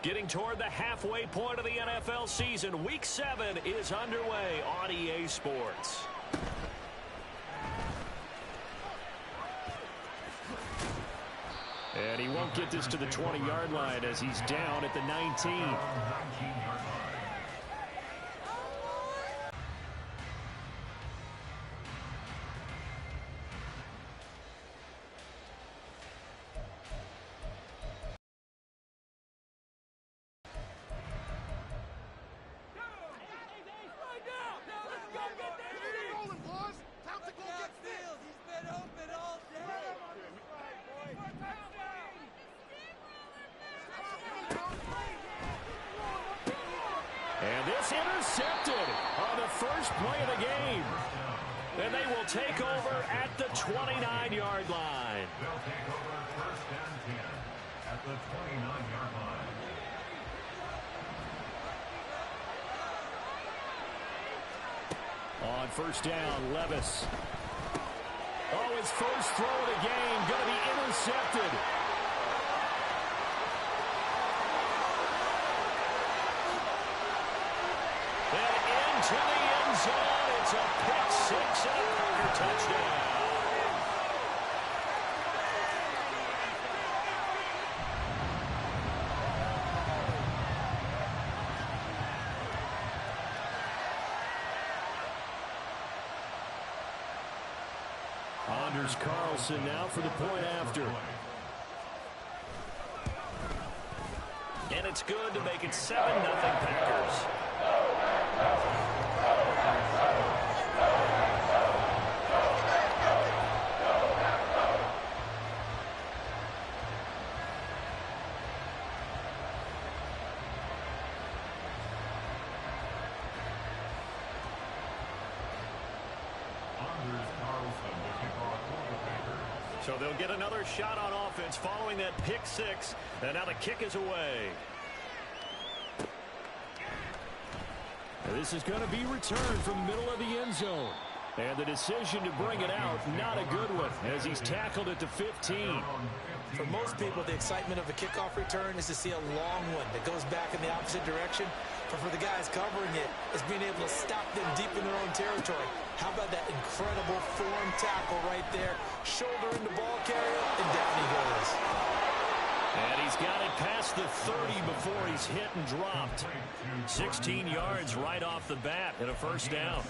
Getting toward the halfway point of the NFL season. Week 7 is underway on EA Sports. And he won't get this to the 20-yard line as he's down at the 19. And this intercepted on the first play of the game. And they will take over at the 29-yard line. They'll take over first and 10 at the 29-yard line. On first down, Levis. Oh, his first throw of the game going to be intercepted. To the end zone. It's a pick six and a Packer touchdown. Anders Carlson now for the point after. And it's good to make it 7-0 Packers. So they'll get another shot on offense following that pick six. And now the kick is away. And this is going to be returned from the middle of the end zone. And the decision to bring it out, not a good one, as he's tackled it to 15. For most people, the excitement of a kickoff return is to see a long one that goes back in the opposite direction. But for the guys covering it, it's being able to stop them deep in their own territory. How about that incredible form tackle right there? Shoulder in the ball carrier, and down he goes. And he's got it past the 30 before he's hit and dropped. 16 yards right off the bat and a first down.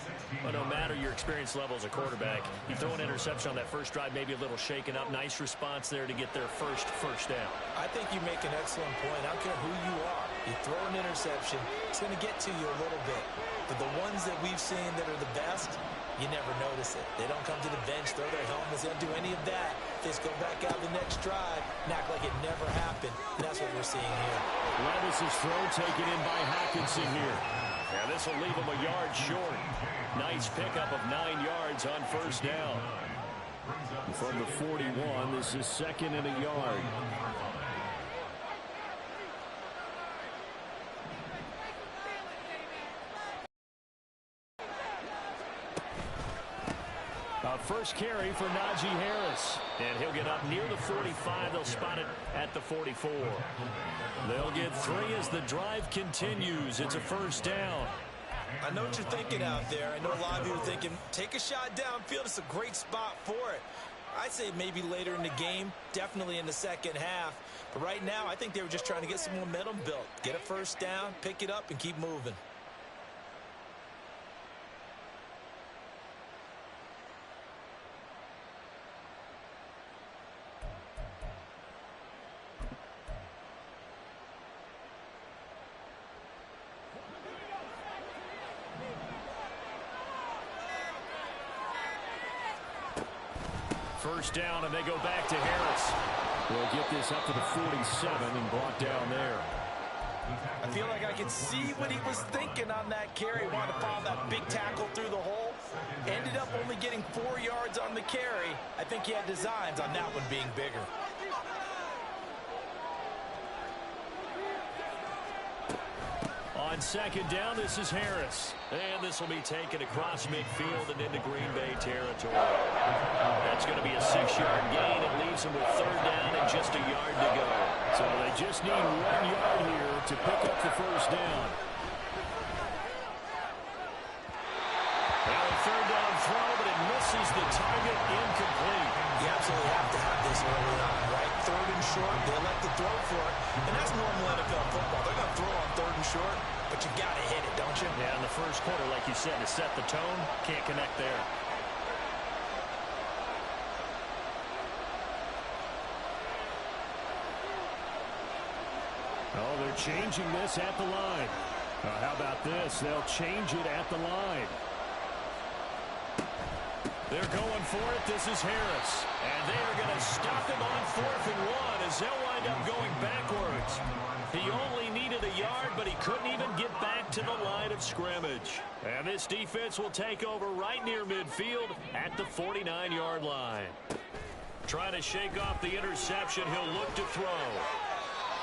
But no matter your experience level as a quarterback, you throw an interception on that first drive, maybe a little shaken up. Nice response there to get their first down. I think you make an excellent point. I don't care who you are. You throw an interception, it's going to get to you a little bit. But the ones that we've seen that are the best, you never notice it. They don't come to the bench, throw their helmets, they don't do any of that. They just go back out the next drive and act like it never happened. And that's what we're seeing here. Levis's throw taken in by Hockenson here. And this will leave him a yard short. Nice pickup of 9 yards on first down. From the 41, this is second and a yard. First carry for Najee Harris. And he'll get up near the 45. They'll spot it at the 44. They'll get 3 as the drive continues. It's a first down. I know what you're thinking out there. I know a lot of you are thinking, take a shot downfield. It's a great spot for it. I'd say maybe later in the game, definitely in the second half. But right now, I think they were just trying to get some momentum built. Get a first down, pick it up, and keep moving. First down, and they go back to Harris. We'll get this up to the 47 and brought down there. I feel like I could see what he was thinking on that carry. Wanted to follow that big tackle through the hole. Ended up only getting 4 yards on the carry. I think he had designs on that one being bigger. On second down, this is Harris. And this will be taken across midfield and into Green Bay territory. That's going to be a 6-yard gain. It leaves leaves him with 3rd down and just a yard to go. So they just need 1 yard here to pick up the first down. Well, a 3rd down throw, but it misses the target, incomplete. You absolutely have to have this early on, right? 3rd and short, they elect to throw for it. And that's normal NFL football. They're going to throw on 3rd and short, but you got to hit it, don't you? Yeah, in the first quarter, like you said, to set the tone, can't connect there. Oh, they're changing this at the line. How about this? They'll change it at the line. They're going for it. This is Harris. And they are going to stop him on 4th and 1 as they'll wind up going backwards. He only needed a yard, but he couldn't even get back to the line of scrimmage. And this defense will take over right near midfield at the 49-yard line. Trying to shake off the interception. He'll look to throw.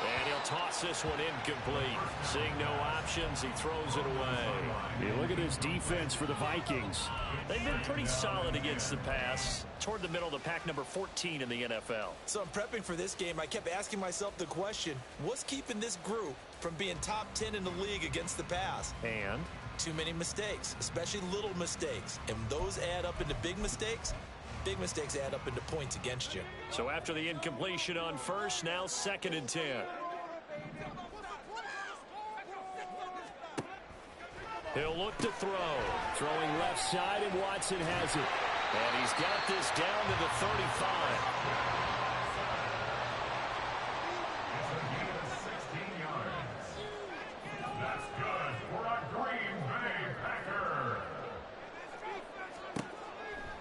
And he'll toss this one incomplete. Seeing no options, he throws it away. You look at this defense for the Vikings. They've been pretty solid against the pass. Toward the middle of the pack, number 14 in the NFL. So I'm prepping for this game. I kept asking myself the question, what's keeping this group from being top 10 in the league against the pass? And? Too many mistakes, especially little mistakes. And those add up into big mistakes. Big mistakes add up into points against you. So after the incompletion on 1st, now 2nd and 10. He'll look to throw. Throwing left side, and Watson has it. And he's got this down to the 35. That's good for a Green Bay Packer.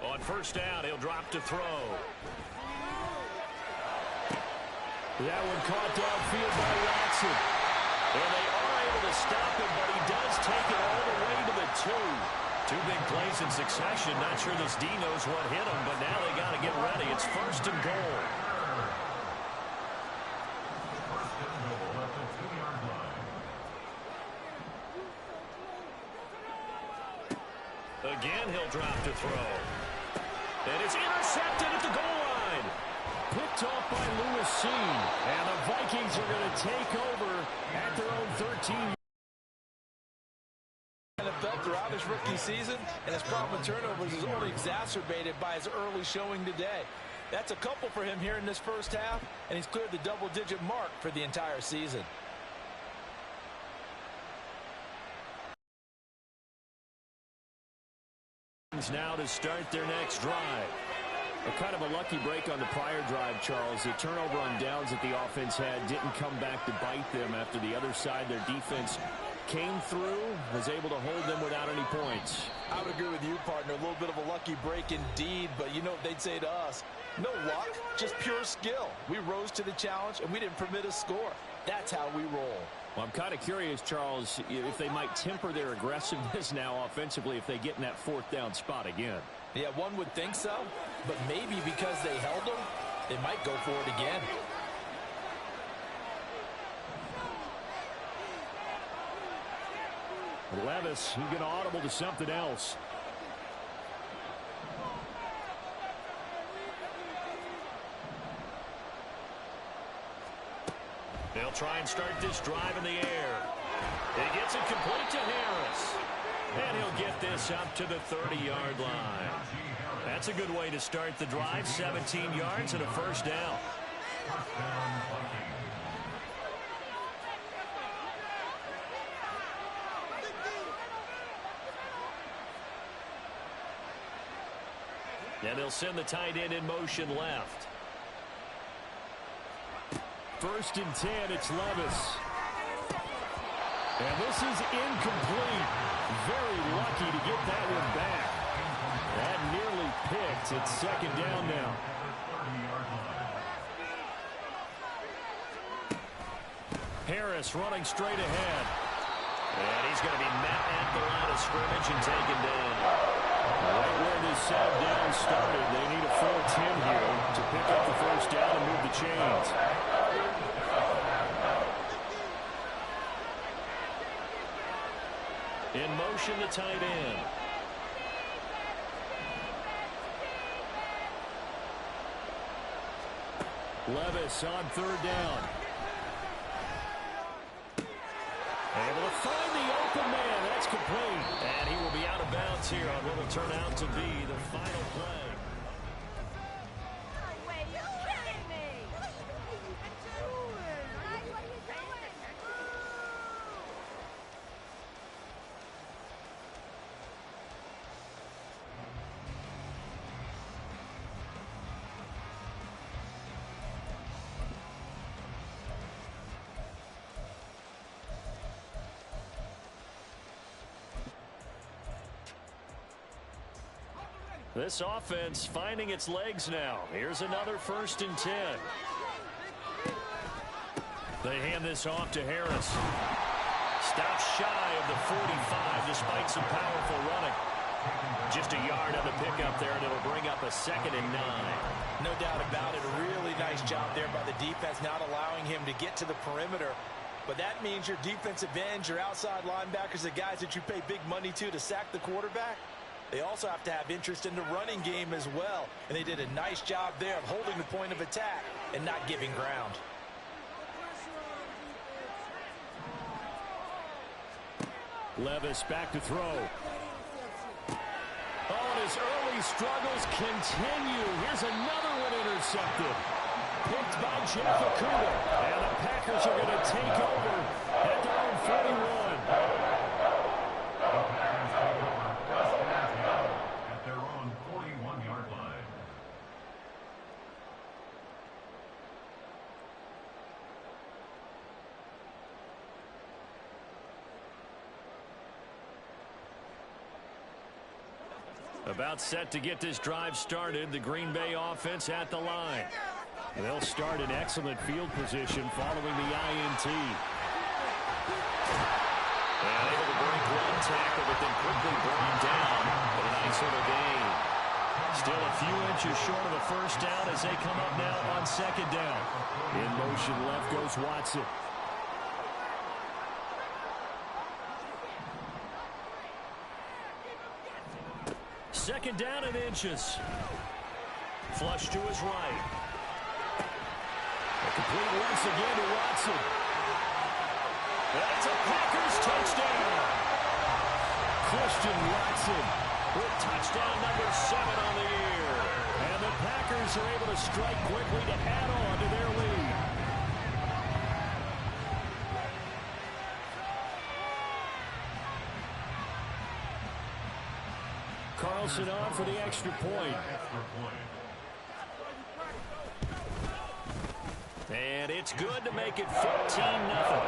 On 1st down, he'll drop to throw. That one caught downfield by Watson. And they are able to stop him, but he does take it all the way to the 2. 2 big plays in succession. Not sure this D knows what hit him, but now they got to get ready. It's 1st and goal. First and goal at the 2-yard line. Again, he'll drop to throw. And it's intercepted at the goal line. Picked off by Lewis C. And the Vikings are going to take over at their own 13. NFL throughout his rookie season, and his problem with turnovers is only exacerbated by his early showing today. That's a couple for him here in this first half, and he's cleared the double-digit mark for the entire season. Now to start their next drive. A kind of a lucky break on the prior drive, Charles. The turnover on downs that the offense had didn't come back to bite them after the other side. Their defense came through, was able to hold them without any points. I would agree with you, partner. A little bit of a lucky break indeed, but you know what they'd say to us? No luck, just pure skill. We rose to the challenge, and we didn't permit a score. That's how we roll. Well, I'm kind of curious, Charles, if they might temper their aggressiveness now offensively if they get in that 4th down spot again. Yeah, one would think so, but maybe because they held them, they might go for it again. Levis, he's going to audible to something else. They'll try and start this drive in the air. He gets it complete to Harris. And he'll get this up to the 30-yard line. That's a good way to start the drive. 17 yards and a 1st down. First down, Vikings. And they'll send the tight end in motion left. 1st and 10, it's Levis. And this is incomplete. Very lucky to get that one back. That nearly picked. It's 2nd down now. Harris running straight ahead. And he's going to be met at the line of scrimmage and taken down. Right where this down started, they need a full 10 here to pick up the 1st down and move the chains. In motion, the tight end. Levis on third down. Able to find the open man. That's complete. And he will be out of bounds here on what will turn out to be the final play. This offense finding its legs now. Here's another 1st and 10. They hand this off to Harris. Stops shy of the 45 despite some powerful running. Just a yard on the pickup there, and it'll bring up a 2nd and 9. No doubt about it. A really nice job there by the defense, not allowing him to get to the perimeter. But that means your defensive ends, your outside linebackers, the guys that you pay big money to sack the quarterback, they also have to have interest in the running game as well. And they did a nice job there of holding the point of attack and not giving ground. Levis back to throw. Oh, and his early struggles continue. Here's another one intercepted. Picked by Jeff Okuda. And the Packers are going to take over at their own 41. At their own 41-yard line. About set to get this drive started. The Green Bay offense at the line. They'll start in excellent field position following the INT. And able to break one tackle, but then quickly brought down. But a nice little gain. Still a few inches short of a 1st down as they come up now on 2nd down. In motion left goes Watson. 2nd down and inches. Flush to his right. A complete once again to Watson. That's a Packers touchdown. Christian Watson with touchdown number 7 on the year. And the Packers are able to strike quickly to add on to their lead. Carlson on for the extra point. And it's good to make it 14-0.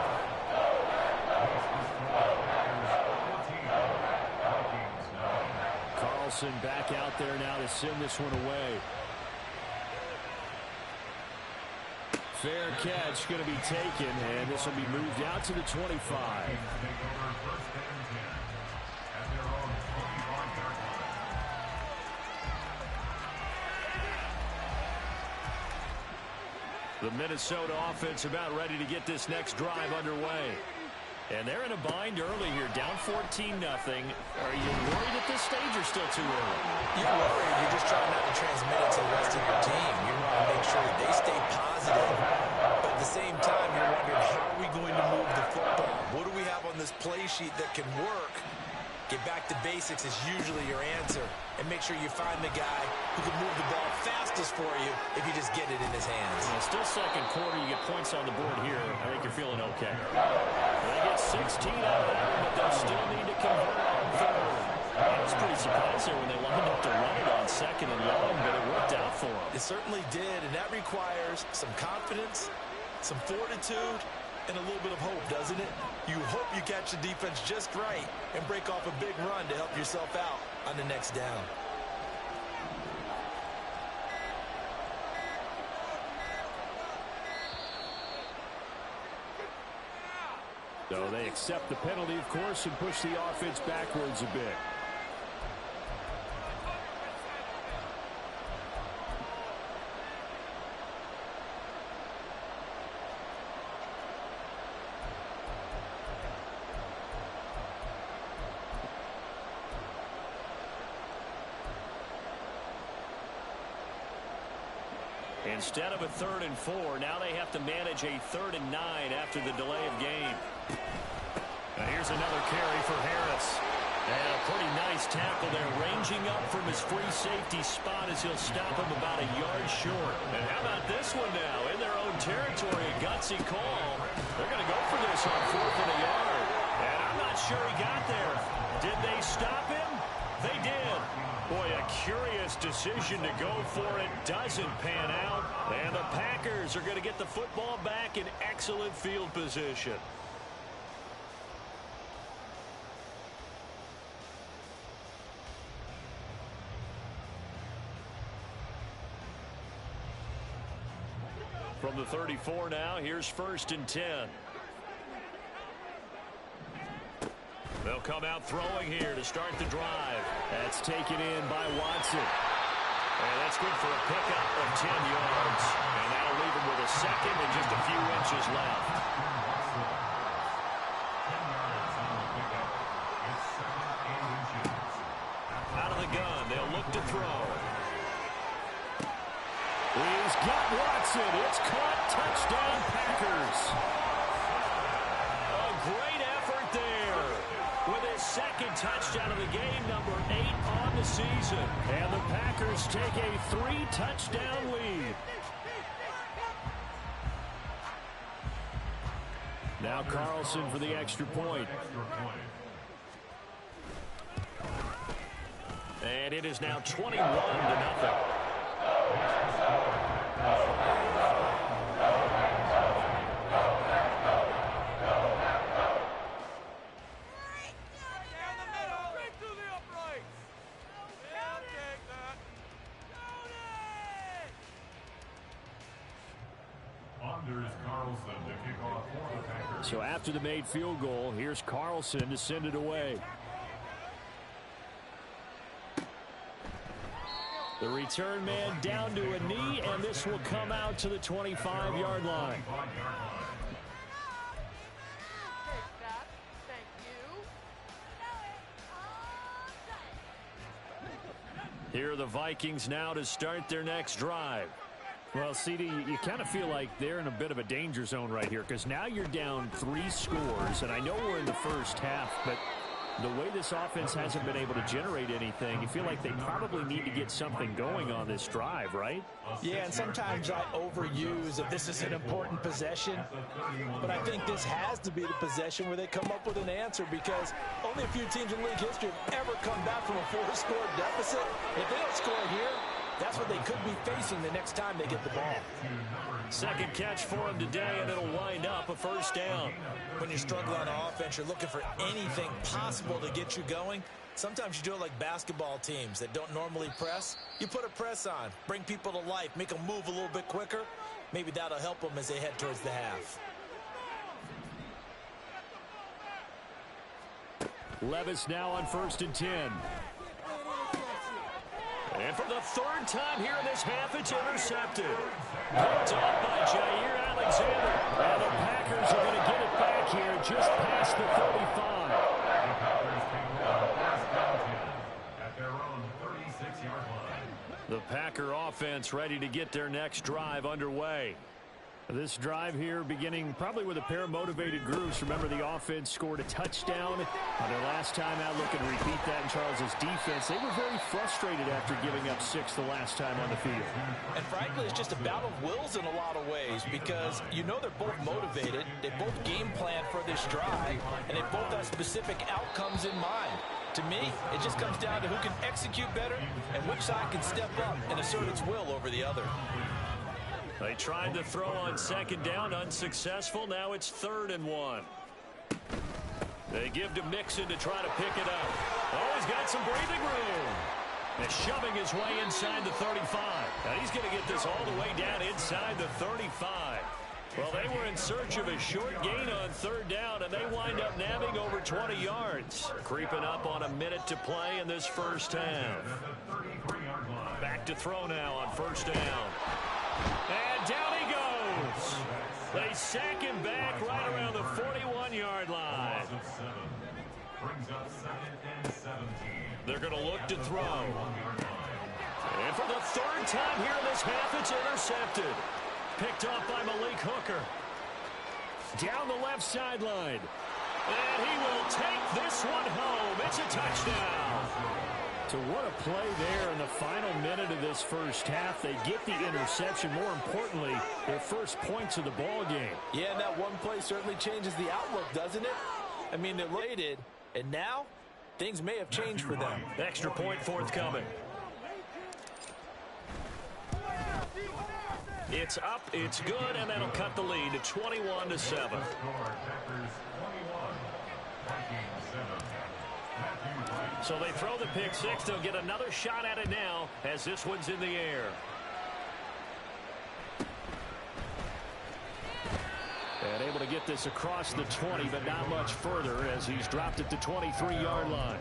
Carlson back out there now to send this one away. Fair catch going to be taken, and this will be moved out to the 25. The Minnesota offense about ready to get this next drive underway. And they're in a bind early here, down 14-0. Are you worried at this stage or still too early? You're worried. You're just trying not to transmit it to the rest of your team. You want to make sure that they stay positive. But at the same time, you're wondering, how are we going to move the football? What do we have on this play sheet that can work? Get back to basics is usually your answer. And make sure you find the guy who can move the ball fastest for you if you just get it in his hands. Well, still 2nd quarter. You get points on the board here. I think you're feeling okay. They get 16 out of that one, but they'll still need to convert on 3rd. I was pretty surprised there when they lined up to run it on 2nd and long, but it worked out for them. It certainly did, and that requires some confidence, some fortitude, and a little bit of hope, doesn't it? You hope you catch the defense just right and break off a big run to help yourself out on the next down. So they accept the penalty, of course, and push the offense backwards a bit. Instead of a 3rd and 4, now they have to manage a 3rd and 9 after the delay of game. Now here's another carry for Harris. And a pretty nice tackle there, ranging up from his free safety spot as he'll stop him about a yard short. And how about this one now? In their own territory, a gutsy call. They're going to go for this on 4th and a yard. And I'm not sure he got there. Did they stop him? They did. Boy, a curious decision to go for it. Doesn't pan out. And the Packers are going to get the football back in excellent field position. From the 34 now, here's 1st and 10. They'll come out throwing here to start the drive. That's taken in by Watson. And that's good for a pickup of 10 yards. And that'll leave him with a second and just a few inches left. Out of the gun, they'll look to throw. He's got Watson. It's caught. Touchdown, Packers. A great effort there. With his 2nd touchdown of the game, number 8 on the season. And the Packers take a 3-touchdown lead. Now Carlson for the extra point. And it is now 21-0. So after the made field goal, here's Carlson to send it away. The return man down to a knee, and this will come out to the 25-yard line. Here are the Vikings now to start their next drive. Well, CD, you kind of feel like they're in a bit of a danger zone right here because now you're down 3 scores, and I know we're in the first half, but the way this offense hasn't been able to generate anything, you feel like they probably need to get something going on this drive, right? Yeah, and sometimes I overuse that this is an important possession, but I think this has to be the possession where they come up with an answer because only a few teams in league history have ever come back from a 4-score deficit. If they don't score here, that's what they could be facing the next time they get the ball. 2nd catch for him today, and it'll wind up a 1st down. When you're struggling on offense, you're looking for anything possible to get you going. Sometimes you do it like basketball teams that don't normally press. You put a press on, bring people to life, make them move a little bit quicker. Maybe that'll help them as they head towards the half. Levis now on 1st and 10. And for the 3rd time here in this half, it's intercepted. Picked off by Jair Alexander. And the Packers are going to get it back here just past the 35. At their own 36-yard line. The Packer offense ready to get their next drive underway. This drive here beginning probably with a pair of motivated groups. Remember, the offense scored a touchdown on their last time out. Looking to repeat that in Charles's defense. They were very frustrated after giving up 6 the last time on the field. And frankly, it's just a battle of wills in a lot of ways because you know they're both motivated. They both game plan for this drive, and they both have specific outcomes in mind. To me, it just comes down to who can execute better and which side can step up and assert its will over the other. They tried to throw on 2nd down, unsuccessful. Now it's 3rd and 1. They give to Mixon to try to pick it up. Oh, he's got some breathing room. And shoving his way inside the 35. Now he's going to get this all the way down inside the 35. Well, they were in search of a short gain on 3rd down, and they wind up nabbing over 20 yards. Creeping up on a minute to play in this first half. Back to throw now on 1st down. And down he goes. They sack him back right around the 41-yard line. They're going to look to throw. And for the third time here in this half, it's intercepted. Picked off by Malik Hooker. Down the left sideline. And he will take this one home. It's a touchdown. So what a play there in the final minute of this first half. They get the interception. More importantly, their first points of the ball game. Yeah, and that one play certainly changes the outlook, doesn't it? I mean, they're rated, and now things may have changed for them. Extra point forthcoming. It's up, it's good, and that'll cut the lead to 21-7. So they throw the pick six. They'll get another shot at it now as this one's in the air. And able to get this across the 20, but not much further as he's dropped it to 23-yard line.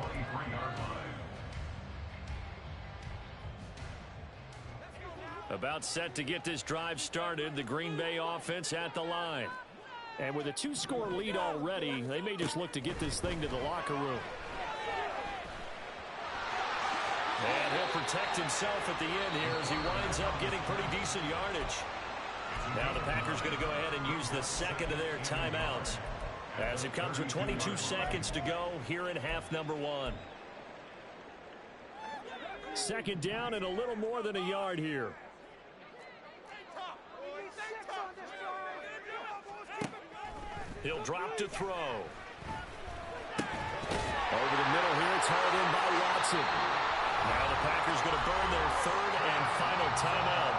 About set to get this drive started. The Green Bay offense at the line. And with a two-score lead already, they may just look to get this thing to the locker room. And he'll protect himself at the end here as he winds up getting pretty decent yardage. Now the Packers going to go ahead and use the second of their timeouts as it comes with 22 seconds to go here in half number one. Second down and a little more than a yard here. He'll drop to throw. Over the middle here, it's hauled in by Watson. Now the Packers going to burn their third and final timeout.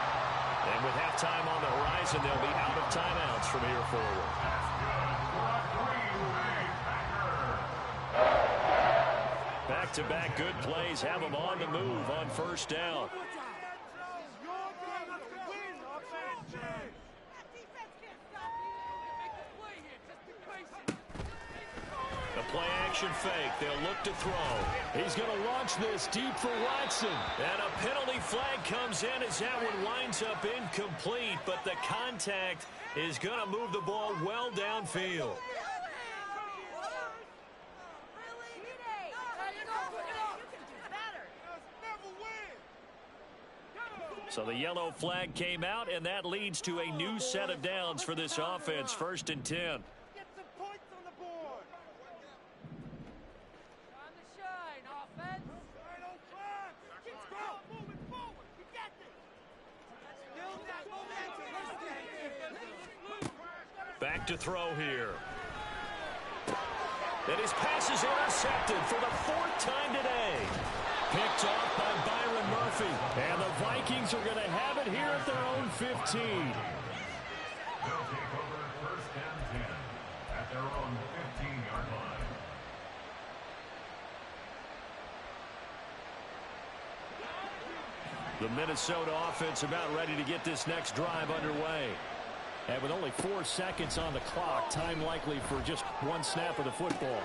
And with halftime on the horizon, they'll be out of timeouts from here forward. Back-to-back good plays have them on the move on first down. A play-action fake. They'll look to throw. He's going to launch this deep for Watson. And a penalty flag comes in as that one winds up incomplete, but the contact is going to move the ball well downfield. So the yellow flag came out, and that leads to a new set of downs for this offense. 1st and 10. Get some points on the board. Time to shine, offense. Right on time. Let's go. Moving forward. You got this. Build that momentum. Back to throw here. And his pass is intercepted for the 4th time today. Picked off by Byron Murphy. And the Vikings are going to have it here at their own 15. They'll take over 1st and 10 at their own 15-yard line. The Minnesota offense about ready to get this next drive underway. And with only 4 seconds on the clock, time likely for just one snap of the football.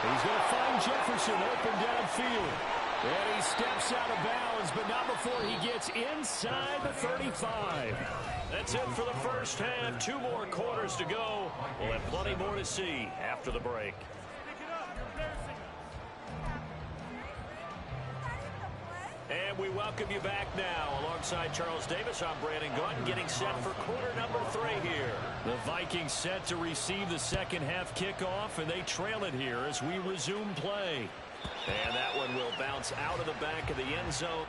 He's going to find Jefferson open downfield. And he steps out of bounds, but not before he gets inside the 35. That's it for the first half. 2 more quarters to go. We'll have plenty more to see after the break. And we welcome you back now. Alongside Charles Davis, I'm Brandon Gaunt, getting set for quarter number 3 here. The Vikings set to receive the second half kickoff, and they trail it here as we resume play. And that one will bounce out of the back of the end zone.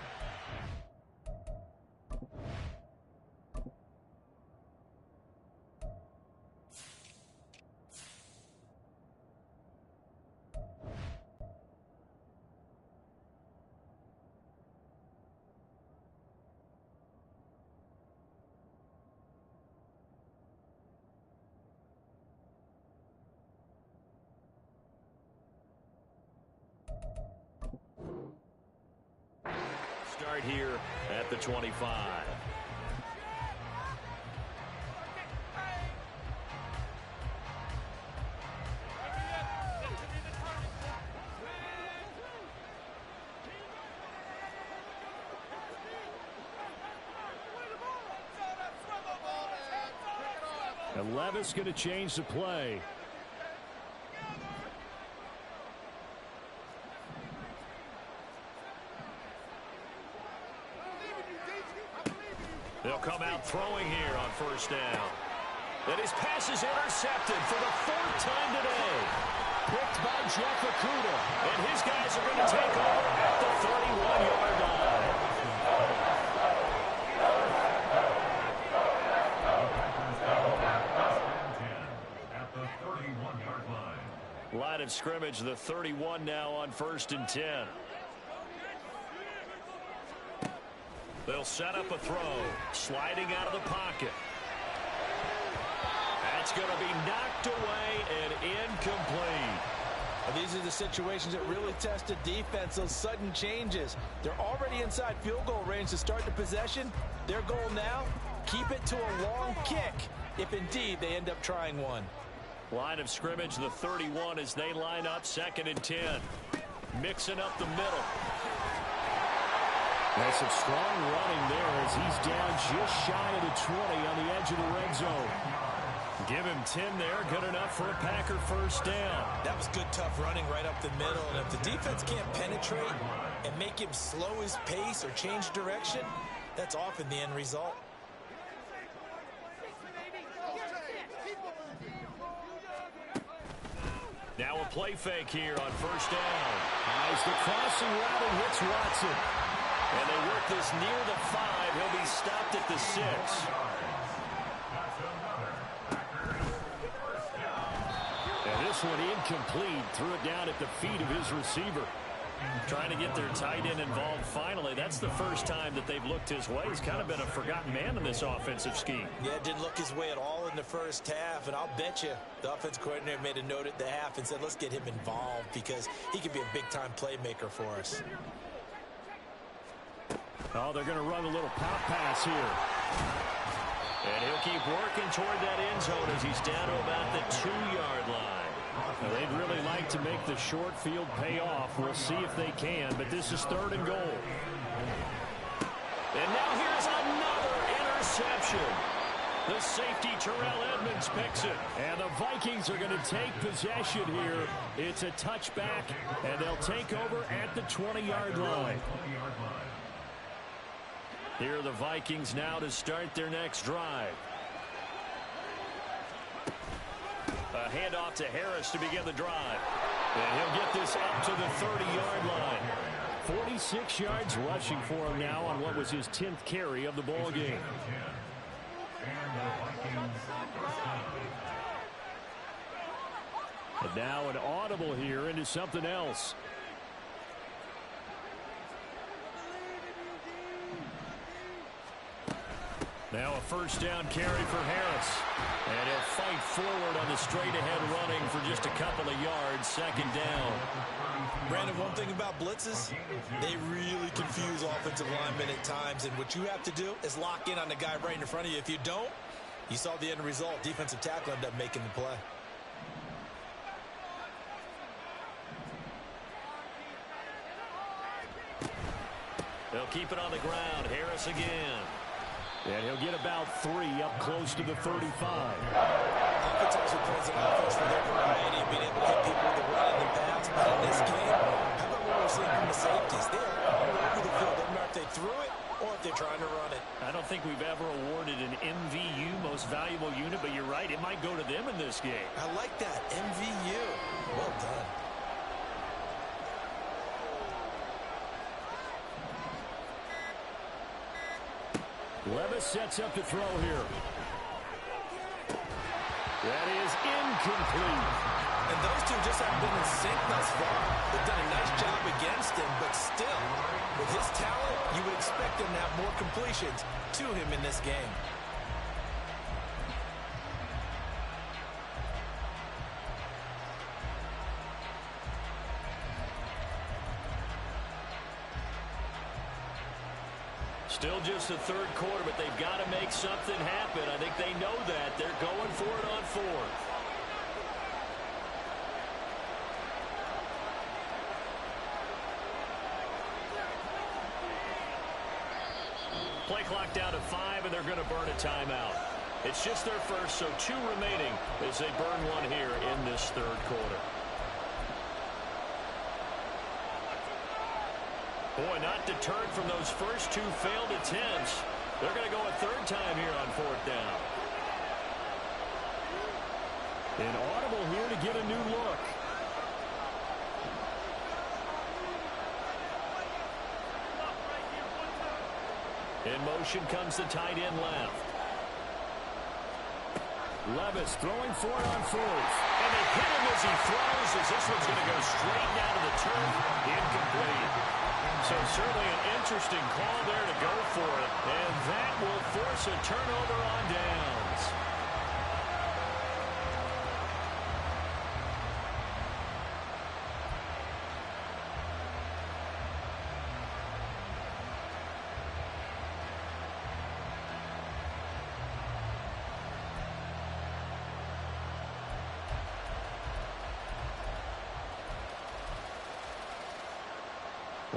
Start here at the 25. And Levis going to change the play. They'll come out throwing here on first down. And his pass is intercepted for the 4th time today. Picked by Jeff Okudah. And his guys are going to take over at the 31-yard line. At the 31-yard line. Line of scrimmage, the 31 now on 1st and 10. They'll set up a throw. Sliding out of the pocket. That's going to be knocked away and incomplete. Well, these are the situations that really test a defense, those sudden changes. They're already inside field goal range to start the possession. Their goal now, keep it to a long kick, if indeed they end up trying one. Line of scrimmage, the 31 as they line up 2nd and 10. Mixing up the middle. There's some strong running there as he's down just shy of the 20 on the edge of the red zone. Give him 10 there. Good enough for a Packer first down. That was good, tough running right up the middle. And if the defense can't penetrate and make him slow his pace or change direction, that's often the end result. Now a play fake here on first down. As the crossing route and hits Watson. And they work this near the 5. He'll be stopped at the 6. And this one incomplete. Threw it down at the feet of his receiver. Trying to get their tight end involved finally. That's the first time that they've looked his way. He's kind of been a forgotten man in this offensive scheme. Yeah, didn't look his way at all in the first half. And I'll bet you the offense coordinator made a note at the half and said, let's get him involved because he could be a big-time playmaker for us. Oh, they're going to run a little pop pass here. And he'll keep working toward that end zone as he's down to about the 2-yard line. Now, they'd really like to make the short field pay off. We'll see if they can, but this is 3rd and goal. And now here's another interception. The safety, Terrell Edmonds, picks it. And the Vikings are going to take possession here. It's a touchback, and they'll take over at the 20-yard line. Here are the Vikings now to start their next drive. A handoff to Harris to begin the drive. And he'll get this up to the 30-yard line. 46 yards rushing for him now on what was his 10th carry of the ball game. And now an audible here into something else. Now a first down carry for Harris. And he'll fight forward on the straight-ahead running for just a couple of yards. 2nd down. Brandon, one thing about blitzes, they really confuse offensive linemen at times. And what you have to do is lock in on the guy right in front of you. If you don't, you saw the end result. Defensive tackle ended up making the play. They'll keep it on the ground. Harris again. And he'll get about 3 up close to the 35. Offense also plays an offense for their variety, being able to hit people with the run and the pass. But in this game, how about what we're seeing from the safeties? They're all over the field. Doesn't matter if they threw it or if they're trying to run it. I don't think we've ever awarded an MVU, most valuable unit, but you're right. It might go to them in this game. I like that. MVU. Well done. Levis sets up to throw here. That is incomplete. And those two just haven't been in sync thus far. They've done a nice job against him, but still, with his talent, you would expect him to have more completions to him in this game. Still just the 3rd quarter, but they've got to make something happen. I think they know that. They're going for it on 4th. Play clock down to 5, and they're going to burn a timeout. It's just their first, so 2 remaining as they burn one here in this 3rd quarter. Boy, not deterred from those first 2 failed attempts. They're going to go a 3rd time here on 4th down. An audible here to get a new look. In motion comes the tight end left. Levis throwing for it on 4th. And they hit him as he throws, as this one's going to go straight down to the turf. Incomplete. So certainly an interesting call there to go for it. And that will force a turnover on downs.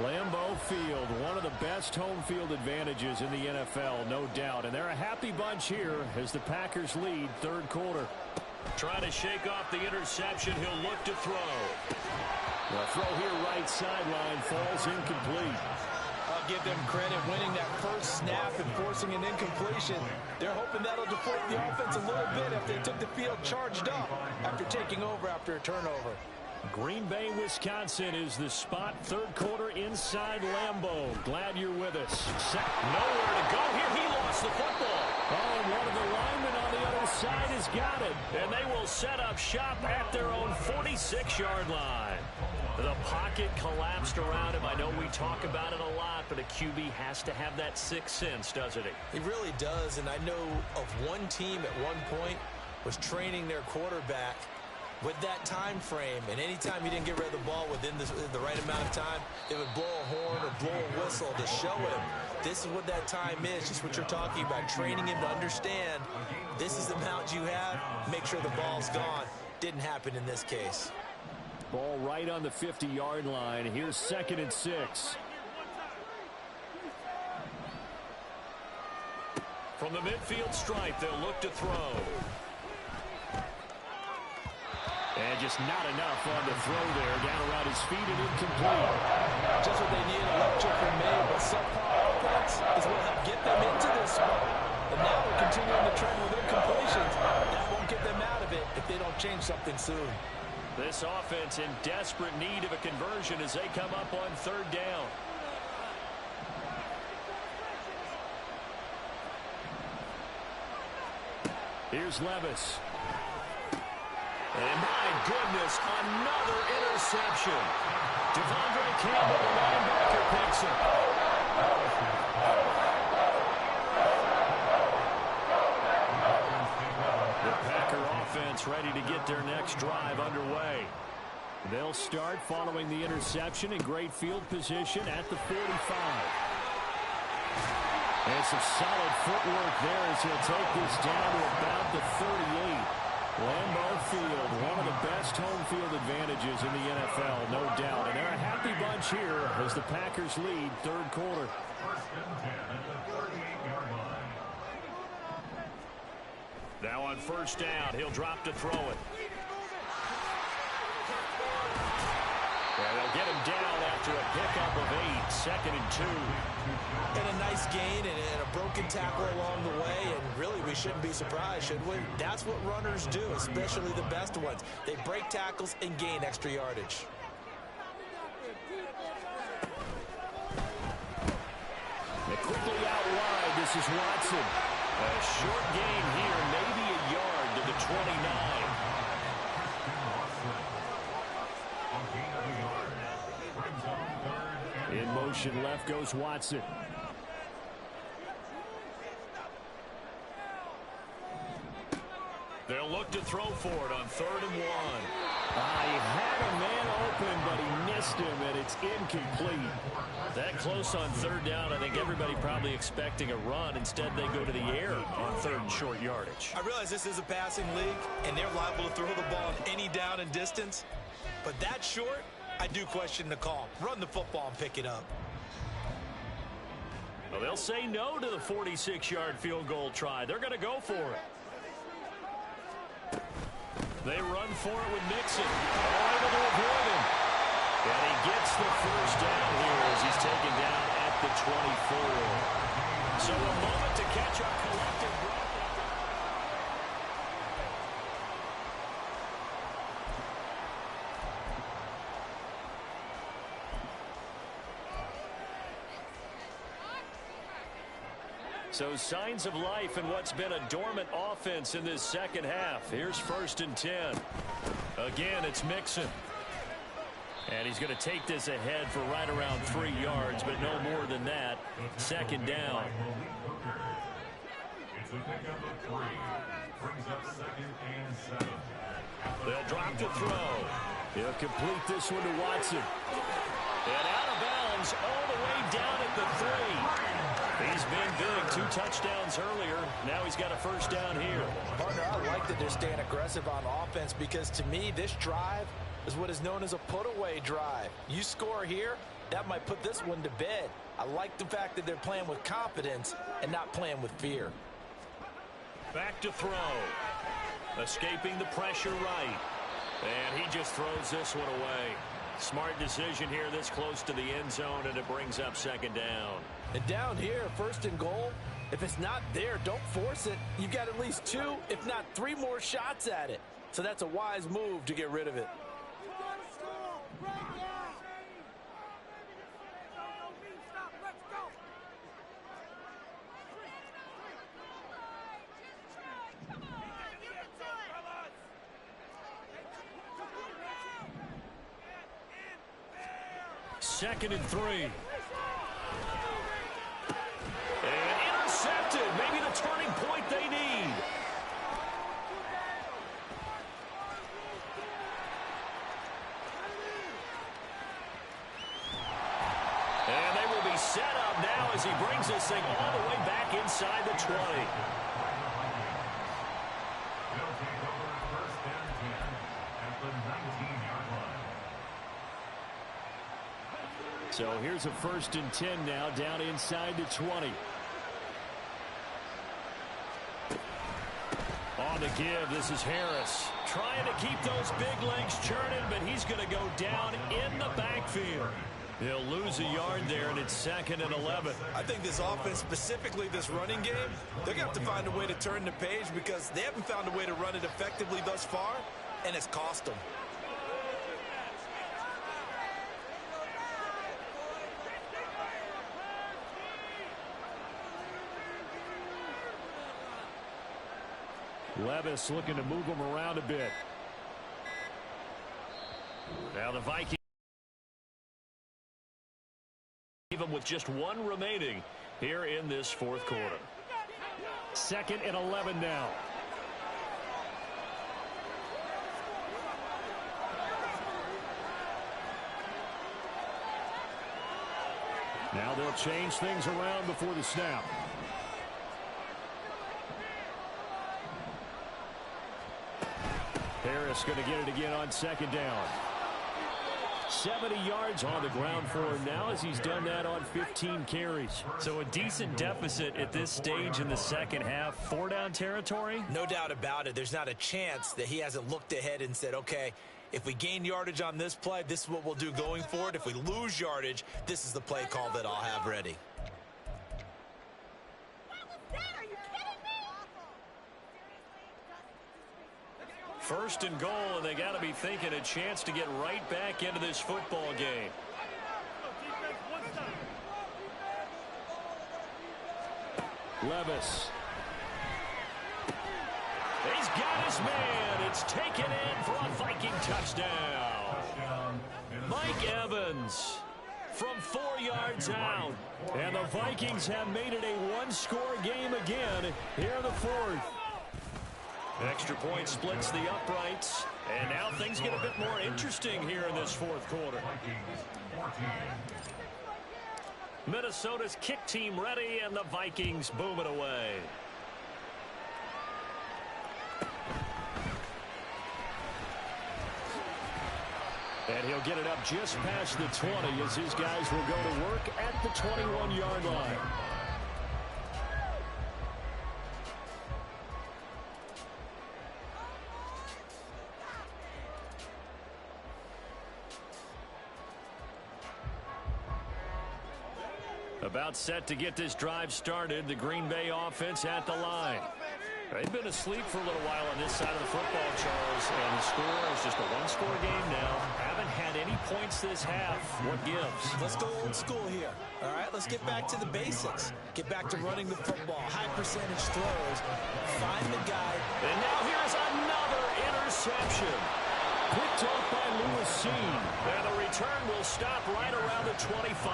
Lambeau Field, one of the best home field advantages in the NFL, no doubt. And they're a happy bunch here as the Packers lead 3rd quarter. Trying to shake off the interception. He'll look to throw. The throw here right sideline falls incomplete. I'll give them credit winning that first snap and forcing an incompletion. They're hoping that'll deflate the offense a little bit if they took the field charged up after taking over after a turnover. Green Bay, Wisconsin is the spot. 3rd quarter inside Lambeau. Glad you're with us. Nowhere to go here. He lost the football. Oh, and one of the linemen on the other side has got it. And they will set up shop at their own 46-yard line. The pocket collapsed around him. I know we talk about it a lot, but a QB has to have that sixth sense, doesn't he? He really does, and I know of one team at one point was training their quarterback with that time frame, and anytime he didn't get rid of the ball within the right amount of time, they would blow a horn or blow a whistle to show him this is what that time is, just what you're talking about, training him to understand this is the amount you have, make sure the ball's gone. Didn't happen in this case. Ball right on the 50-yard line. Here's 2nd and 6. From the midfield stripe, they'll look to throw. And just not enough on the throw there. Down around his feet and incomplete. Just what they need, electric from May, but subpar offense is what helped get them into this spot. And now they're continuing the trend with incompletions. That won't get them out of it if they don't change something soon. This offense in desperate need of a conversion as they come up on 3rd down. Here's Levis. And my goodness, another interception. Devondre Campbell, the linebacker, picks it. The Packer offense ready to get their next drive underway. They'll start following the interception in great field position at the 45. And some solid footwork there as he'll take this down to about the 38. Lambeau Field, one of the best home field advantages in the NFL, no doubt. And they're a happy bunch here as the Packers lead 3rd quarter. Now on 1st down, he'll drop to throw it. And they'll get him down after a pickup of 8, 2nd and 2. And a nice gain and a broken tackle along the way, and really we shouldn't be surprised, should we? That's what runners do, especially the best ones. They break tackles and gain extra yardage. And quickly out wide, this is Watson. A short gain here, maybe a yard to the 29. In motion left goes Watson. They'll look to throw for it on 3rd and 1. He had a man open, but he missed him, and it's incomplete. That close on 3rd down, I think everybody probably expecting a run. Instead, they go to the air on 3rd and short yardage. I realize this is a passing league, and they're liable to throw the ball on any down and distance. But that short, I do question the call. Run the football and pick it up. Well, they'll say no to the 46-yard field goal try. They're going to go for it. They run for it with Nixon. Able to avoid him. And he gets the first down here as he's taken down at the 24. So a moment to catch our collective. So signs of life in what's been a dormant offense in this second half. Here's 1st and 10. Again, it's Mixon. And he's going to take this ahead for right around 3 yards, but no more than that. 2nd down. It's a pickup of 3. Brings up 2nd and 7. They'll drop to throw. He'll complete this one to Watson. And out of bounds all the way down at the 3. He's been big. 2 touchdowns earlier. Now he's got a 1st down here. Partner, I like that they're staying aggressive on offense because to me, this drive is what is known as a put-away drive. You score here, that might put this one to bed. I like the fact that they're playing with confidence and not playing with fear. Back to throw. Escaping the pressure right. And he just throws this one away. Smart decision here this close to the end zone, and it brings up 2nd down. And down here, 1st and goal, if it's not there, don't force it. You've got at least 2, if not 3 more shots at it. So that's a wise move to get rid of it. Second and 3. And intercepted. Maybe the turning point they need. And they will be set up now as he brings this thing all the way back inside the 20. They'll take over 1st and 10 at the 19-yard line. So here's a 1st and 10 now down inside the 20. On the give, this is Harris. Trying to keep those big legs churning, but he's going to go down in the backfield. He'll lose a yard there, and it's 2nd and 11. I think this offense, specifically this running game, they're going to have to find a way to turn the page because they haven't found a way to run it effectively thus far, and it's cost them. Levis looking to move him around a bit. Now the Vikings, even with just 1 remaining here in this 4th quarter. 2nd and 11 now. Now they'll change things around before the snap. Harris going to get it again on 2nd down. 70 yards on the ground for him now as he's done that on 15 carries. So a decent deficit at this stage in the second half. 4-down territory? No doubt about it. There's not a chance that he hasn't looked ahead and said, okay, if we gain yardage on this play, this is what we'll do going forward. If we lose yardage, this is the play call that I'll have ready. First and goal, and they got to be thinking a chance to get right back into this football game. Levis. He's got his man. It's taken in for a Viking touchdown. Mike Evans from 4 yards out. And the Vikings have made it a one-score game again here in the 4th. Extra point splits the uprights. And now things get a bit more interesting here in this 4th quarter. Minnesota's kick team ready, and the Vikings boom it away. And he'll get it up just past the 20 as his guys will go to work at the 21-yard line. About set to get this drive started. The Green Bay offense at the line. They've been asleep for a little while on this side of the football, Charles, and the score is just a one-score game now. Haven't had any points this half. What gives? Let's go old school here. All right, let's get back to the basics. Get back to running the football, high percentage throws. Find the guy. And now here's another interception. Picked off by Lewis Seen. And the return will stop right around the 25.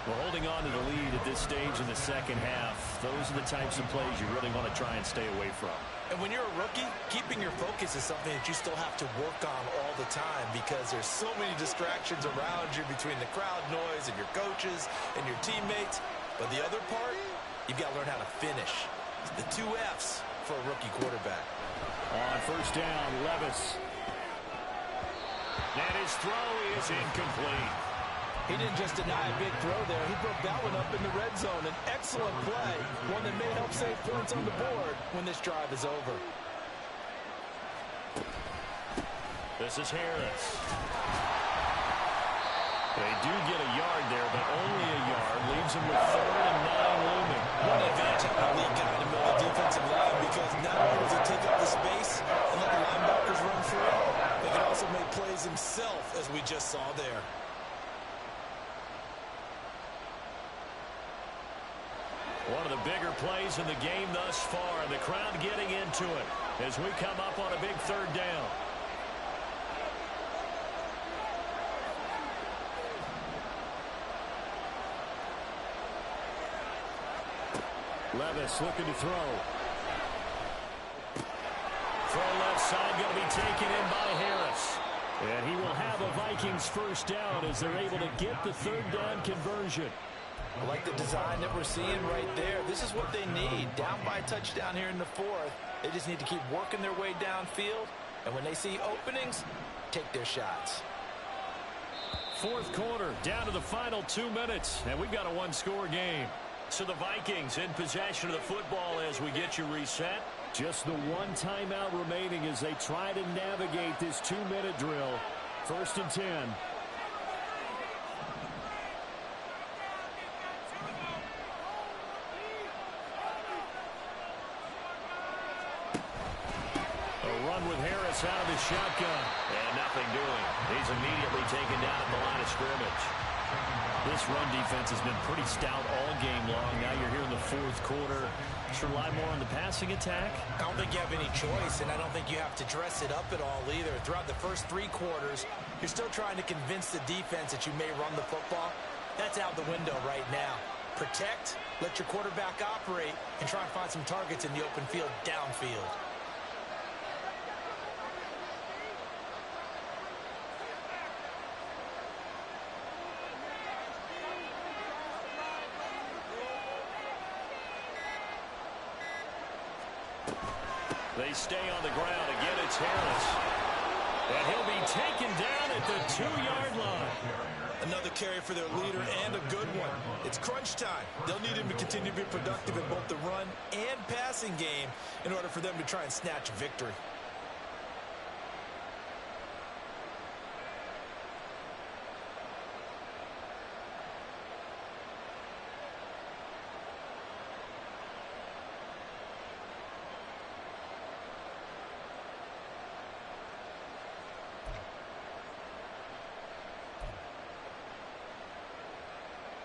Well, holding on to the lead at this stage in the second half, those are the types of plays you really want to try and stay away from. And when you're a rookie, keeping your focus is something that you still have to work on all the time because there's so many distractions around you between the crowd noise and your coaches and your teammates. But the other part, you've got to learn how to finish. It's the 2 F's for a rookie quarterback. On first down, Levis. And his throw is incomplete. He didn't just deny a big throw there. He broke that one up in the red zone. An excellent play, one that may help save points on the board when this drive is over. This is Harris. They do get a yard there, but only a yard. Leaves them with 3rd and 9 looming. One advantage of the league guy in the middle of the defensive line because not only does it take up the space and let the linebackers run through, they can also make plays himself, as we just saw there. One of the bigger plays in the game thus far. The crowd getting into it as we come up on a big 3rd down. Levis looking to throw. Throw left side going to be taken in by Harris. And he will have a Vikings first down as they're able to get the 3rd down conversion. I like the design that we're seeing right there. This is what they need. Down by a touchdown here in the 4th. They just need to keep working their way downfield. And when they see openings, take their shots. 4th quarter, down to the final 2 minutes. And we've got a 1-score game. So the Vikings in possession of the football as we get you reset. Just the 1 timeout remaining as they try to navigate this 2-minute drill. 1st and 10. With Harris out of his shotgun. And nothing doing. He's immediately taken down at the line of scrimmage. This run defense has been pretty stout all game long. Now you're here in the 4th quarter. Should rely more on the passing attack? I don't think you have any choice, and I don't think you have to dress it up at all either. Throughout the first 3 quarters, you're still trying to convince the defense that you may run the football. That's out the window right now. Protect, let your quarterback operate, and try and find some targets in the open field downfield. They stay on the ground. Again, it's Harris. And he'll be taken down at the 2-yard line. Another carry for their leader and a good one. It's crunch time. They'll need him to continue to be productive in both the run and passing game in order for them to try and snatch a victory.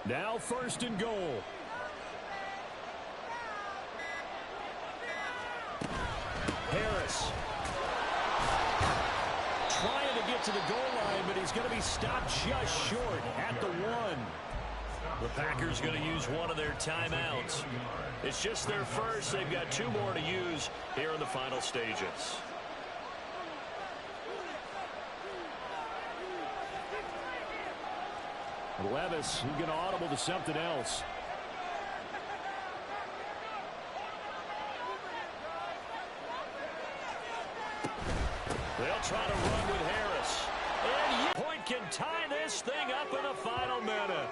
Now 1st and goal. Harris. Trying to get to the goal line, but he's going to be stopped just short at the 1. The Packers going to use one of their timeouts. It's just their first. They've got 2 more to use here in the final stages. Levis, he's going to audible to something else. They'll try to run with Harris. And Point can tie this thing up in the final minute.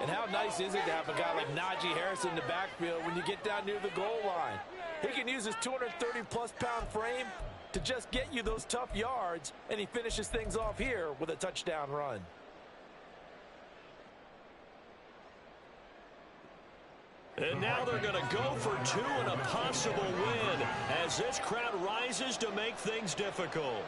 And how nice is it to have a guy like Najee Harris in the backfield when you get down near the goal line? He can use his 230-plus pound frame to just get you those tough yards, and he finishes things off here with a touchdown run. And now they're going to go for two and a possible win as this crowd rises to make things difficult.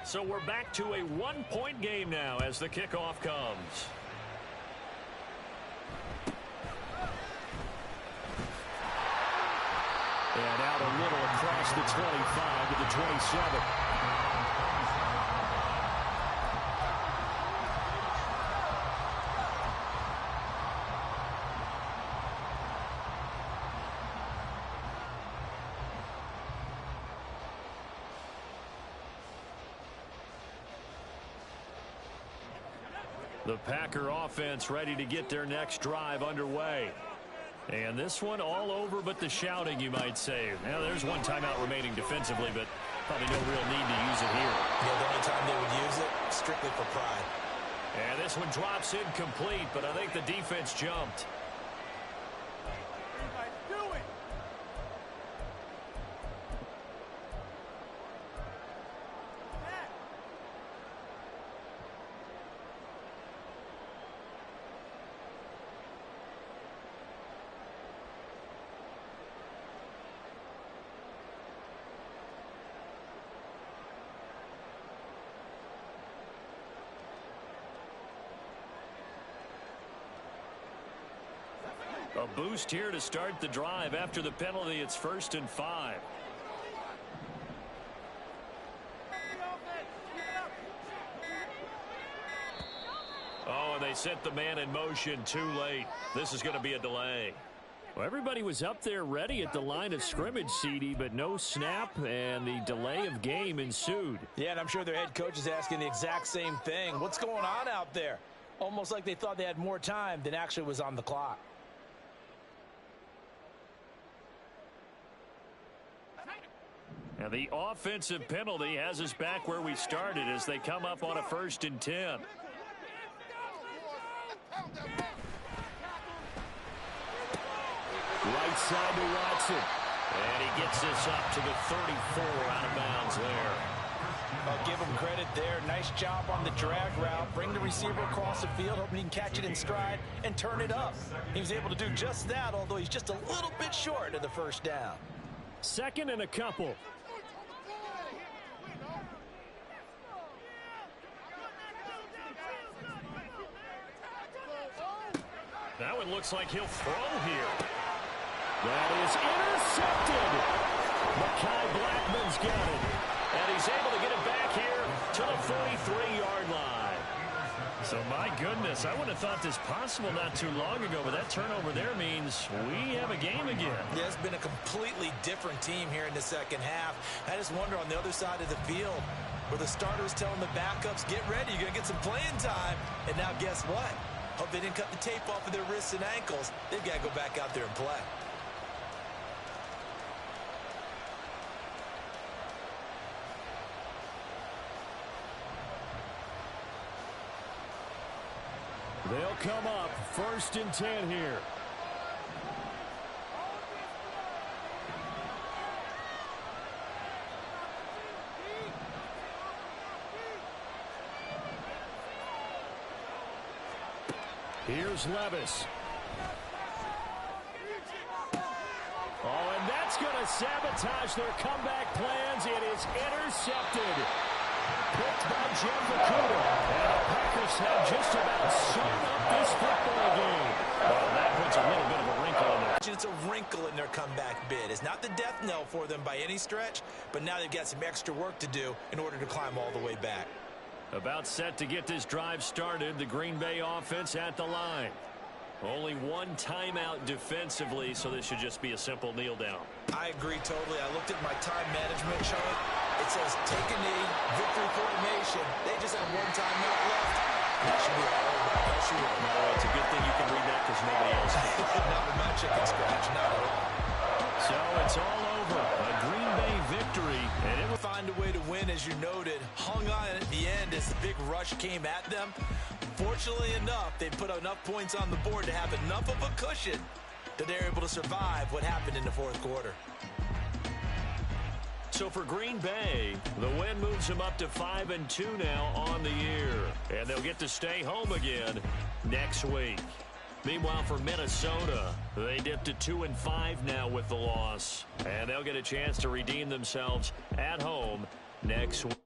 So we're back to a one-point game now as the kickoff comes. And out a little across the 25 to the 27. The Packer offense ready to get their next drive underway. And this one all over but the shouting, you might say. Now, there's one timeout remaining defensively, but probably no real need to use it here. Yeah, the only time they would use it, strictly for pride. And this one drops incomplete, but I think the defense jumped. A boost here to start the drive. After the penalty, it's 1st and 5. Oh, and they set the man in motion too late. This is going to be a delay. Well, everybody was up there ready at the line of scrimmage, CD, but no snap, and the delay of game ensued. Yeah, and I'm sure their head coach is asking the exact same thing. What's going on out there? Almost like they thought they had more time than actually was on the clock. And the offensive penalty has us back where we started as they come up on a 1st and 10. Right side to Watson. And he gets this up to the 34, out of bounds there. I'll give him credit there. Nice job on the drag route. Bring the receiver across the field, hoping he can catch it in stride and turn it up. He was able to do just that, although he's just a little bit short of the 1st down. 2nd and a couple. That one looks like he'll throw here. That is intercepted. Mekhi Blackman's got it. And he's able to get it back here to the 43-yard line. So, my goodness, I wouldn't have thought this possible not too long ago, but that turnover there means we have a game again. Yeah, it's been a completely different team here in the 2nd half. I just wonder on the other side of the field where the starters telling the backups, get ready, you're going to get some playing time. And now guess what? Hope they didn't cut the tape off of their wrists and ankles. They've got to go back out there and play. They'll come up 1st and 10 here. Here's Levis. Oh, and that's going to sabotage their comeback plans. It is intercepted. Picked by Jeff Okudah. And the Packers have just about summed up this football game. Well, that puts a little bit of a wrinkle in there. It's a wrinkle in their comeback bid. It's not the death knell for them by any stretch, but now they've got some extra work to do in order to climb all the way back. About set to get this drive started. The Green Bay offense at the line. Only one timeout defensively, so this should just be a simple kneel down. I agree totally. I looked at my time management chart. It says take a knee, victory formation. They just have one timeout left. That should be all about LSU. No, it's a good thing you can read that because nobody else can. Not with my chicken scratch, not at all. So it's all over. A Green Bay victory. And it would find a way to win, as you noted. Hung on at the end as the big rush came at them. Fortunately enough, they put enough points on the board to have enough of a cushion that they're able to survive what happened in the fourth quarter. So for Green Bay, the win moves them up to 5-2 now on the year. And they'll get to stay home again next week. Meanwhile, for Minnesota, they dipped to 2-5 now with the loss. And they'll get a chance to redeem themselves at home next week.